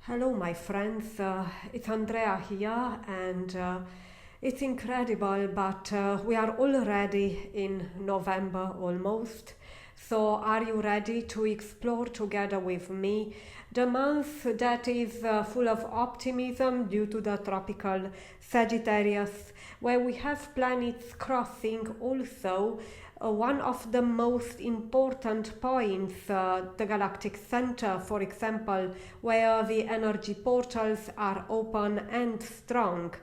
Hello, my friends. It's Andrea here, and it's incredible, but we are already in November almost. So, are you ready to explore together with me the month that is full of optimism due to the tropical Sagittarius, where we have planets crossing also one of the most important points, the galactic center, for example, where the energy portals are open and strong.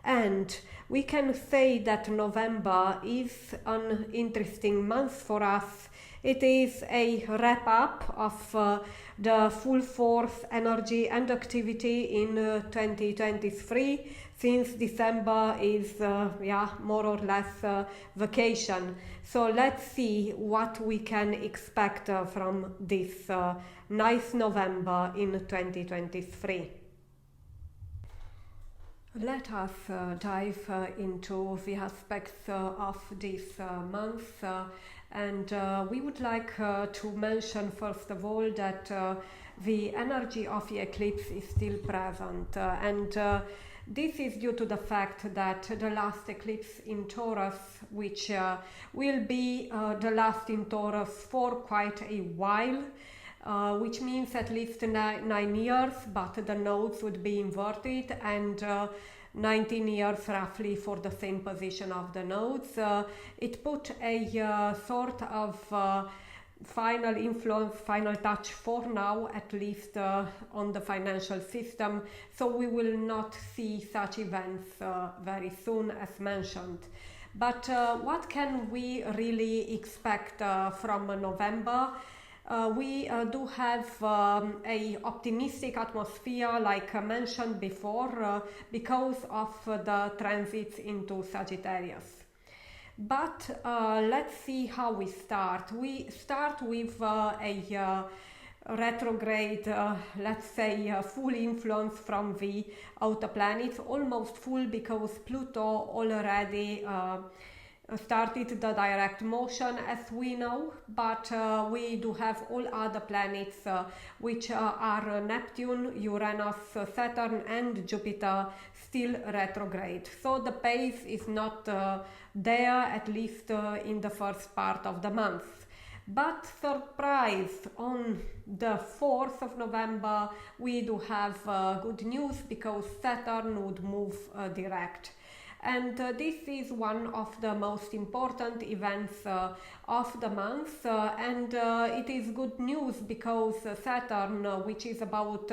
And we can say that November is an interesting month for us. It is a wrap up of the full force energy and activity in 2023, since December is more or less vacation. So let's see what we can expect from this nice November in 2023. Let us dive into the aspects of this month, and we would like to mention first of all that the energy of the eclipse is still present, and this is due to the fact that the last eclipse in Taurus, which will be the last in Taurus for quite a while, which means at least 9 years, but the nodes would be inverted, and 19 years roughly for the same position of the nodes. It put a sort of final influence, final touch for now, at least on the financial system. So we will not see such events very soon, as mentioned. But what can we really expect from November? We do have a optimistic atmosphere, like mentioned before, because of the transits into Sagittarius. But let's see how we start. We start with a retrograde, let's say full influence from the outer planets, almost full because Pluto already started the direct motion, as we know, but we do have all other planets which are Neptune, Uranus, Saturn and Jupiter still retrograde. So the pace is not there, at least in the first part of the month. But surprise, on the 4th of November we do have good news, because Saturn would move direct. And this is one of the most important events of the month, and it is good news because Saturn, which is about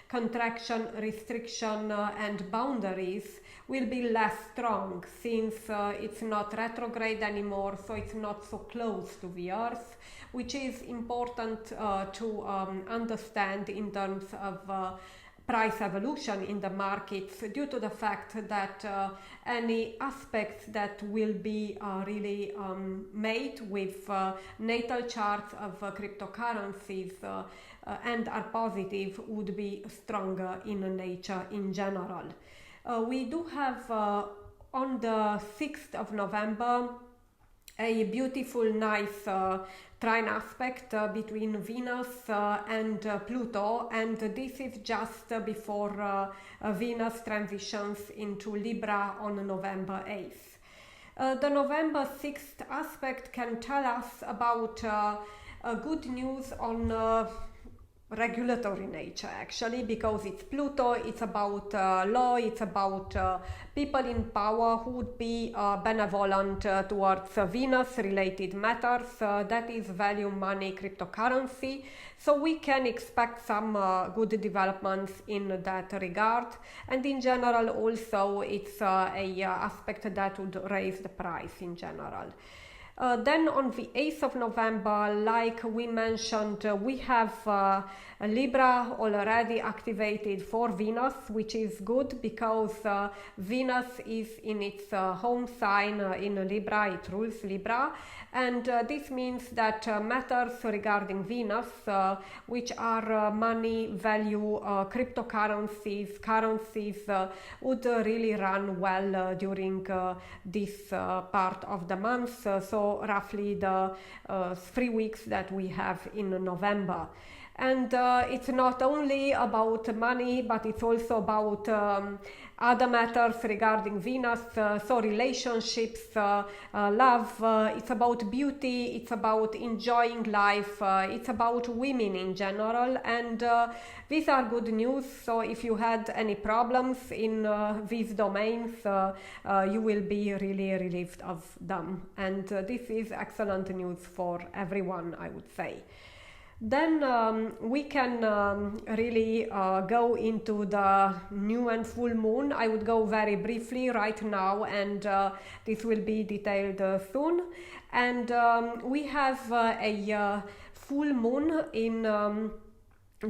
contraction, restriction and boundaries, will be less strong, since it's not retrograde anymore, so it's not so close to the Earth, which is important to understand in terms of price evolution in the markets, due to the fact that any aspects that will be really made with natal charts of cryptocurrencies and are positive would be stronger in nature in general. We do have on the 6th of November a beautiful, nice trine aspect between Venus and Pluto, and this is just before Venus transitions into Libra on November 8th. The November 6th aspect can tell us about good news on regulatory nature, actually, because it's Pluto, it's about law, it's about people in power who would be benevolent towards Venus related matters, that is value, money, cryptocurrency. So we can expect some good developments in that regard, and in general also it's a aspect that would raise the price in general. Then on the 8th of November, like we mentioned, we have Libra already activated for Venus, which is good because Venus is in its home sign in Libra, it rules Libra, and this means that matters regarding Venus, which are money, value, cryptocurrencies, currencies, would really run well during this part of the month. So so roughly the 3 weeks that we have in November. And it's not only about money, but it's also about other matters regarding Venus, so relationships, love, it's about beauty, it's about enjoying life, it's about women in general, and these are good news. So if you had any problems in these domains, you will be really relieved of them, and this is excellent news for everyone, I would say. Then we can really go into the new and full moon. I would go very briefly right now, and this will be detailed soon. And we have a full moon in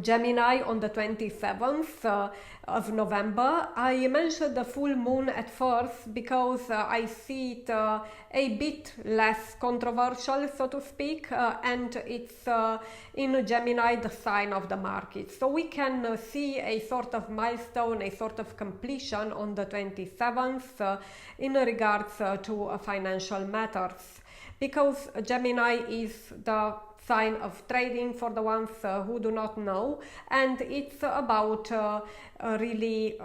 Gemini on the 27th of November. I mentioned the full moon at first because I see it a bit less controversial, so to speak, and it's in Gemini, the sign of the market. So we can see a sort of milestone, a sort of completion on the 27th in regards to financial matters, because Gemini is the sign of trading for the ones who do not know, and it's about really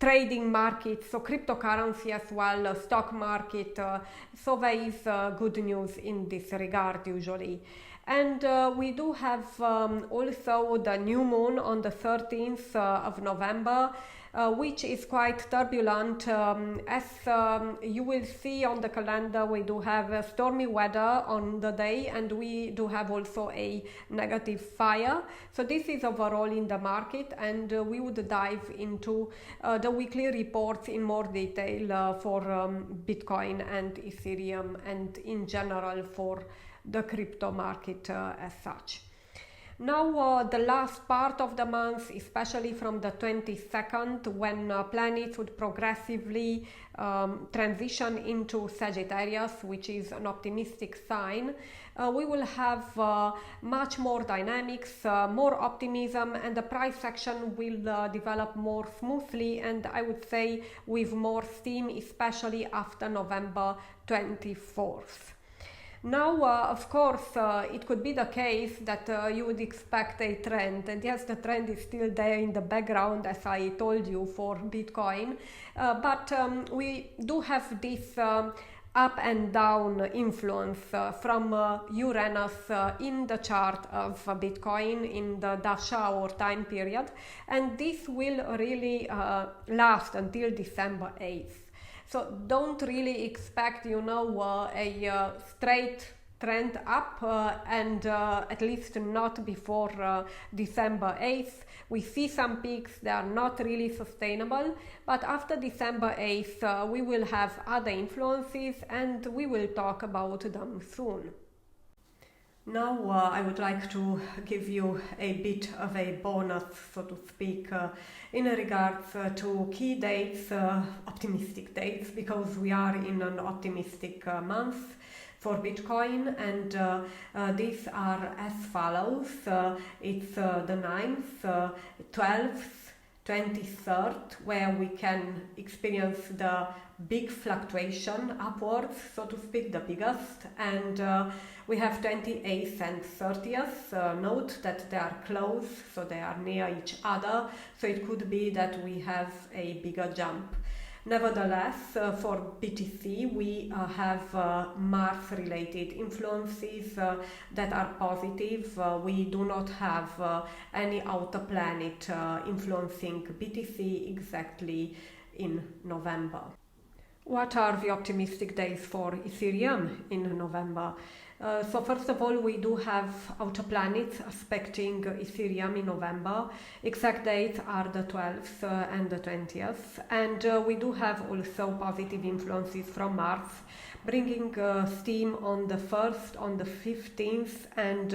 trading markets, so cryptocurrency as well, stock market, so there is good news in this regard usually. And we do have also the new moon on the 13th of November, which is quite turbulent. As you will see on the calendar, we do have stormy weather on the day, and we do have also a negative fire. So this is overall in the market, and we would dive into the weekly reports in more detail for Bitcoin and Ethereum, and in general for the crypto market as such. Now the last part of the month, especially from the 22nd, when planets would progressively transition into Sagittarius, which is an optimistic sign, we will have much more dynamics, more optimism, and the price action will develop more smoothly, and I would say with more steam, especially after November 24th. Now, of course, it could be the case that you would expect a trend, and yes, the trend is still there in the background, as I told you, for Bitcoin, but we do have this up and down influence from Uranus in the chart of Bitcoin in the dasha or time period, and this will really last until December 8th. So don't really expect, a straight trend up, and at least not before December 8th. We see some peaks, they are not really sustainable, but after December 8th we will have other influences, and we will talk about them soon. Now I would like to give you a bit of a bonus, so to speak, in regards to key dates, optimistic dates, because we are in an optimistic month for Bitcoin, and these are as follows. It's the 9th, 12th, 23rd, where we can experience the big fluctuation upwards, so to speak, the biggest, and we have 28th and 30th. Note that they are close, so they are near each other, so it could be that we have a bigger jump. Nevertheless, for BTC, we have Mars-related influences that are positive. We do not have any outer planet influencing BTC exactly in November. What are the optimistic days for Ethereum in November? So first of all, we do have outer planets aspecting Ethereum in November. Exact dates are the 12th and the 20th, and we do have also positive influences from Mars, bringing steam on the 1st, on the 15th, and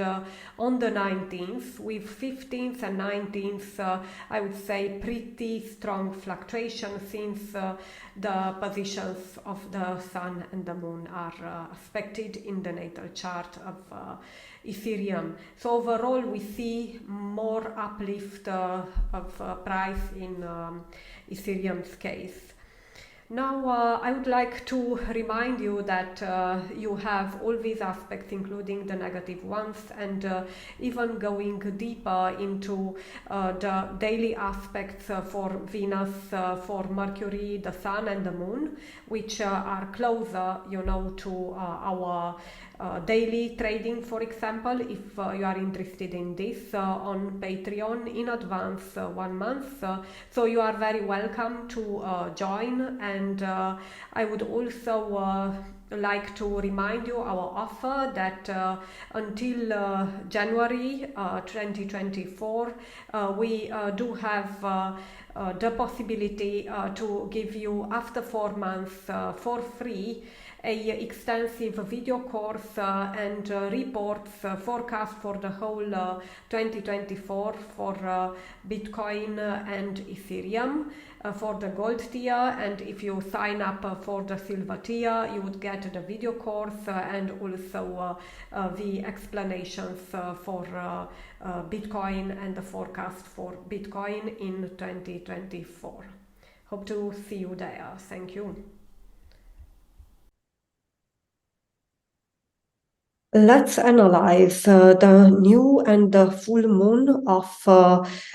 on the 19th. With 15th and 19th, I would say pretty strong fluctuation, since the positions of the Sun and the Moon are aspected in the natal chart of Ethereum. So overall, we see more uplift of price in Ethereum's case. Now, I would like to remind you that you have all these aspects, including the negative ones, and even going deeper into the daily aspects for Venus, for Mercury, the Sun, and the Moon, which are closer, to our daily trading, for example. If you are interested in this on Patreon in advance 1 month, so you are very welcome to join. And I would also like to remind you our offer that until January 2024 we do have the possibility to give you after 4 months for free a extensive video course and reports forecast for the whole 2024 for Bitcoin and Ethereum for the gold tier. And if you sign up for the silver tier, you would get the video course and also the explanations for Bitcoin and the forecast for Bitcoin in 2024. Hope to see you there. Thank you. Let's analyze the new and the full moon of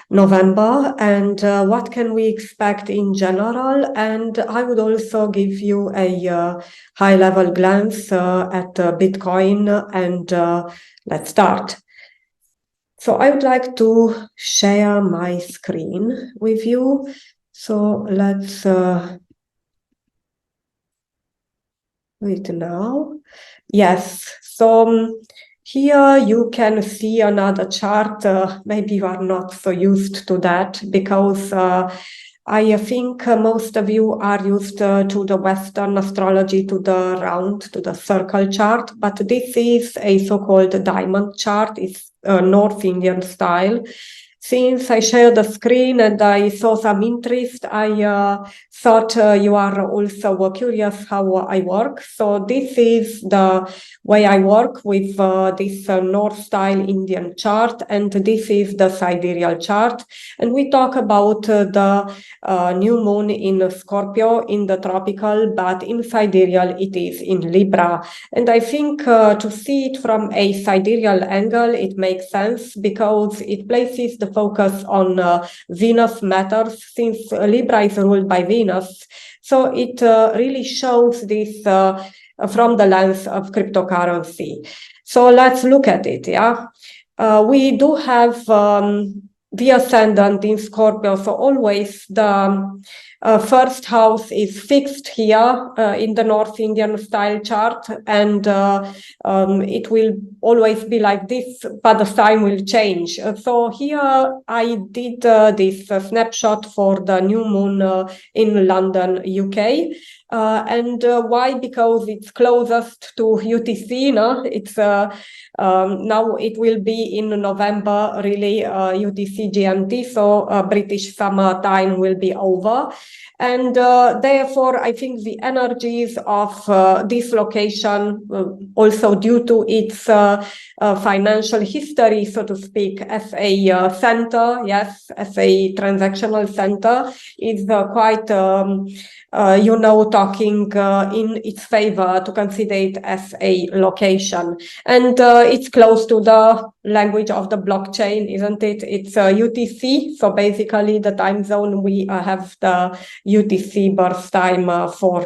November and what can we expect in general. And I would also give you a high-level glance at Bitcoin, and let's start. So I would like to share my screen with you. So let's do it now. Yes, so here you can see another chart. Maybe you are not so used to that because I think most of you are used to the Western astrology, to the round, to the circle chart. But this is a so-called diamond chart. It's North Indian style. Since I shared the screen and I saw some interest, I thought you are also curious how I work. So this is the way I work with this North style Indian chart, and this is the sidereal chart. And we talk about the new moon in Scorpio in the tropical, but in sidereal it is in Libra. And I think to see it from a sidereal angle, it makes sense because it places the focus on Venus matters, since Libra is ruled by Venus. So it really shows this from the lens of cryptocurrency. So let's look at it. Yeah, we do have the ascendant in Scorpio, so always the first house is fixed here in the North Indian style chart, and it will always be like this, but the sign will change. So here I did this snapshot for the new moon in London, UK. And why? Because it's closest to UTC. No? It's now it will be in November, really, UTC GMT, so British summer time will be over. And therefore, I think the energies of this location, also due to its financial history, so to speak, as a center, yes, as a transactional center, is quite talking in its favor to consider it as a location. And it's close to the language of the blockchain, isn't it? It's UTC. So basically the time zone, we have the UTC birth time for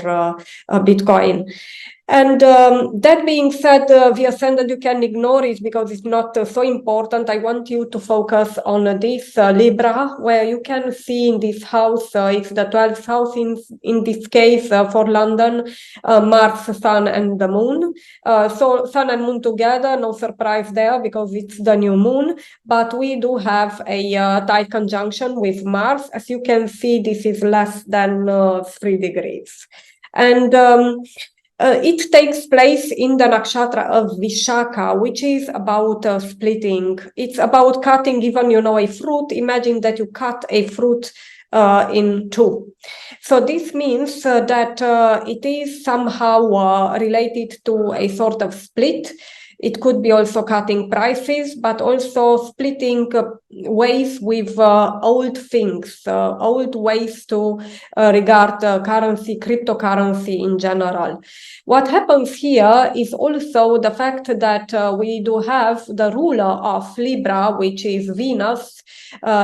Bitcoin. And that being said, the ascendant, you can ignore it because it's not so important. I want you to focus on this Libra, where you can see in this house, it's the 12th house in this case for London, Mars, Sun, and the Moon. So Sun and Moon together, no surprise there because it's the new moon. But we do have a tight conjunction with Mars. As you can see, this is less than 3 degrees. And it takes place in the nakshatra of Vishaka, which is about splitting. It's about cutting even, a fruit. Imagine that you cut a fruit in two. So this means that it is somehow related to a sort of split. It could be also cutting prices, but also splitting ways with old things, old ways to regard currency, cryptocurrency in general. What happens here is also the fact that we do have the ruler of Libra, which is Venus,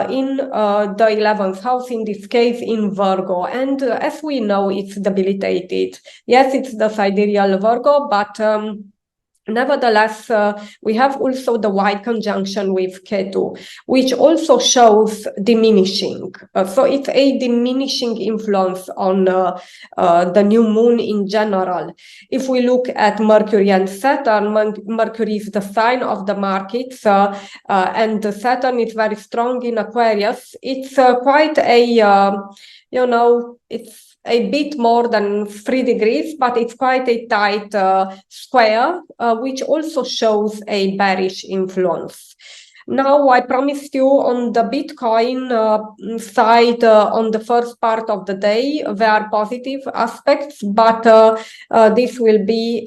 in the 11th house, in this case in Virgo. And as we know, it's debilitated. Yes, it's the sidereal Virgo, but nevertheless, we have also the wide conjunction with Ketu, which also shows diminishing. So it's a diminishing influence on the new moon in general. If we look at Mercury and Saturn, Mercury is the sign of the markets, and Saturn is very strong in Aquarius. It's quite a, it's a bit more than 3 degrees, but it's quite a tight square, which also shows a bearish influence. Now, I promised you on the Bitcoin side, on the first part of the day, there are positive aspects, but this will be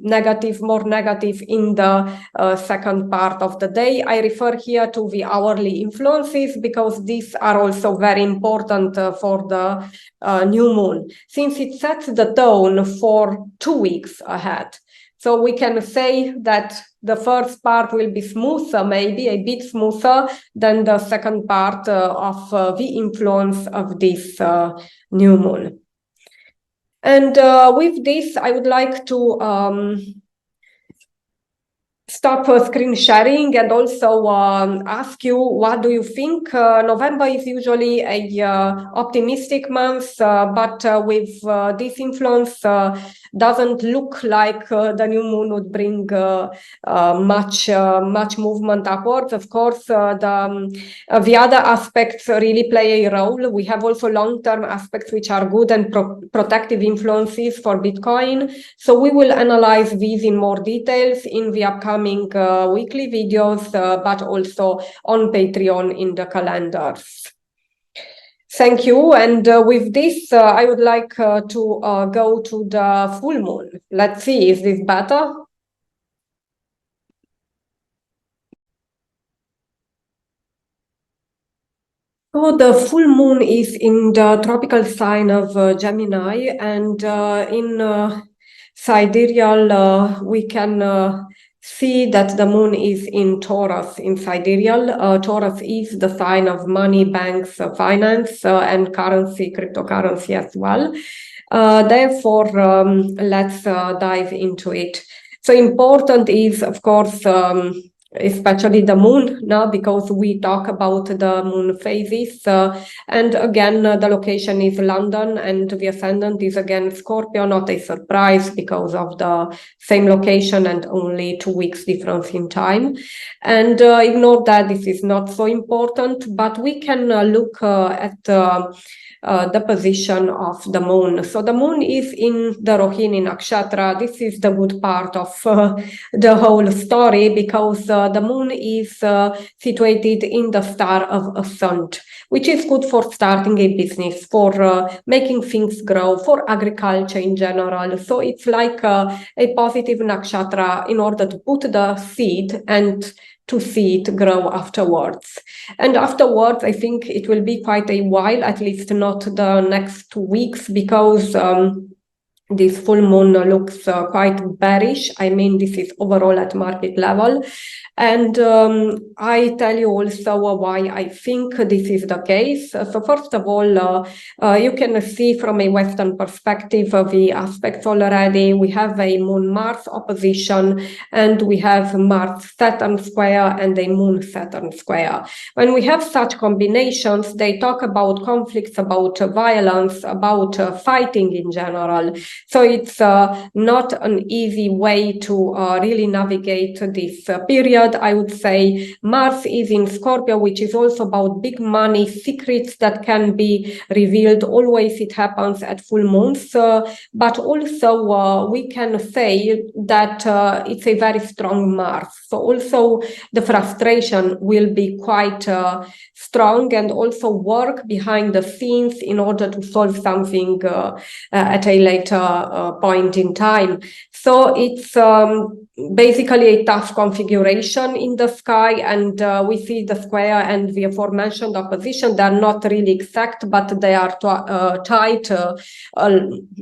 negative, more negative in the second part of the day. I refer here to the hourly influences because these are also very important for the new moon, since it sets the tone for 2 weeks ahead. So we can say that the first part will be smoother, maybe a bit smoother than the second part of the influence of this new moon. And with this, I would like to stop screen sharing and also ask you, what do you think? November is usually a optimistic month, but with this influence, doesn't look like the new moon would bring much movement upwards. Of course, the other aspects really play a role. We have also long-term aspects which are good and protective influences for Bitcoin. So we will analyze these in more details in the upcoming weekly videos, but also on Patreon in the calendars. Thank you. And with this, I would like to go to the full moon. Let's see, is this better? So the full moon is in the tropical sign of Gemini, and in sidereal, we can see that the moon is in Taurus in sidereal. Taurus is the sign of money, banks, finance, and currency, cryptocurrency as well. Therefore, let's dive into it. So important is, of course, especially the moon now, because we talk about the moon phases, and again the location is London and the ascendant is again Scorpio, not a surprise because of the same location and only 2 weeks difference in time. And ignore that, this is not so important, but we can look at the position of the moon. So the moon is in the Rohini Nakshatra. This is the good part of the whole story, because the moon is situated in the star of Ascent, which is good for starting a business, for making things grow, for agriculture in general. So it's like a positive nakshatra in order to put the seed and to see it grow afterwards. And afterwards, I think it will be quite a while, at least not the next 2 weeks, because this full moon looks quite bearish. I mean, this is overall at market level. And I tell you also why I think this is the case. So first of all, you can see from a Western perspective the aspects already. We have a Moon-Mars opposition, and we have Mars-Saturn square and a Moon-Saturn square. When we have such combinations, they talk about conflicts, about violence, about fighting in general. So it's not an easy way to really navigate this period. I would say Mars is in Scorpio, which is also about big money, secrets that can be revealed. Always it happens at full moons, but also we can say that it's a very strong Mars. So also the frustration will be quite strong, and also work behind the scenes in order to solve something at a point in time. So it's basically a tough configuration in the sky, and we see the square and the aforementioned opposition. They're not really exact, but they are tight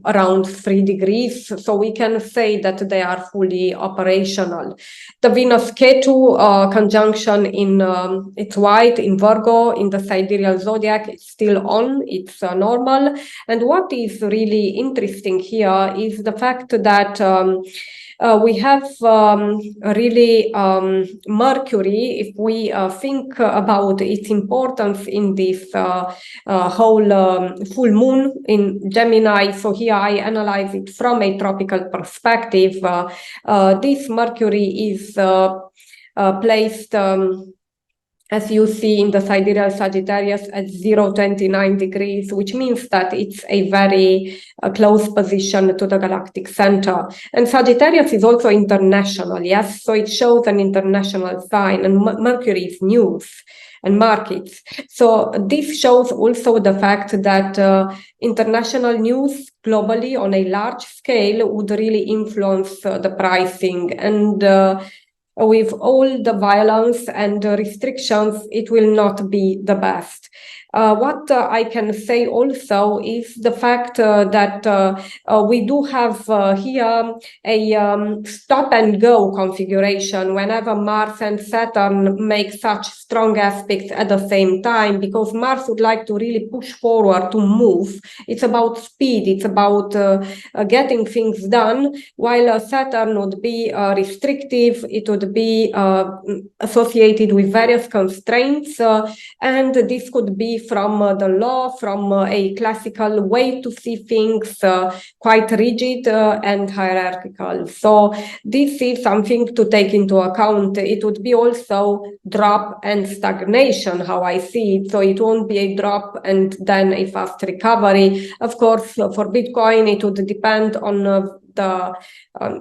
around 3 degrees, so we can say that they are fully operational. The Venus-Ketu conjunction in it's white in Virgo in the sidereal zodiac. It's still on, it's normal. And what is really interesting here is the fact that we have really Mercury, if we think about its importance in this whole full moon in Gemini. So here I analyze it from a tropical perspective. This Mercury is placed as you see in the sidereal Sagittarius at 0.29 degrees, which means that it's a very close position to the galactic center. And Sagittarius is also international, yes? So it shows an international sign, and Mercury is news and markets. So this shows also the fact that international news globally on a large scale would really influence the pricing. And with all the violence and restrictions, it will not be the best. What I can say also is the fact that we do have here a stop and go configuration whenever Mars and Saturn make such strong aspects at the same time, because Mars would like to really push forward, to move. It's about speed, it's about getting things done, while Saturn would be restrictive, it would be associated with various constraints, and this could be from the law, from a classical way to see things, quite rigid and hierarchical. So this is something to take into account. It would be also drop and stagnation, how I see it. So it won't be a drop and then a fast recovery. Of course, for Bitcoin, it would depend on the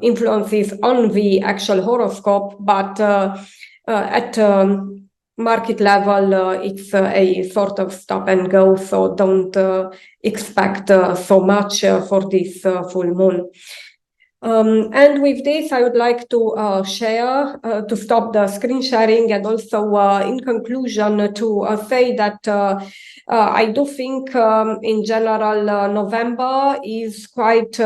influences on the actual horoscope, but at market level, it's a sort of stop and go, so don't expect so much for this full moon. And with this, I would like to share, to stop the screen sharing, and also in conclusion to say that I do think in general November is quite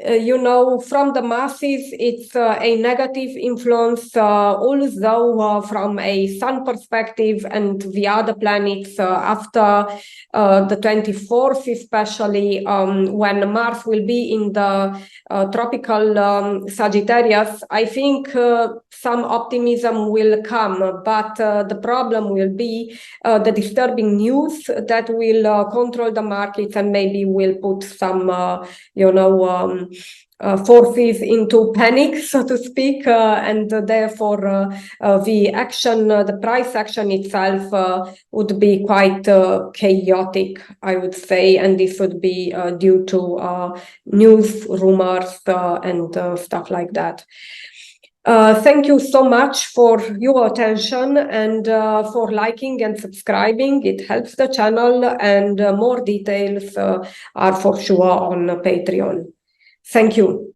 you know, from the masses, it's a negative influence, although from a sun perspective and the other planets after the 24th, especially when Mars will be in the tropical Sagittarius, I think some optimism will come, but the problem will be the disturbing news that will control the markets and maybe will put some, you know, forces into panic, so to speak, and therefore the action, the price action itself would be quite chaotic, I would say, and this would be due to news, rumors, and stuff like that. Thank you so much for your attention and for liking and subscribing. It helps the channel, and more details are for sure on Patreon. Thank you.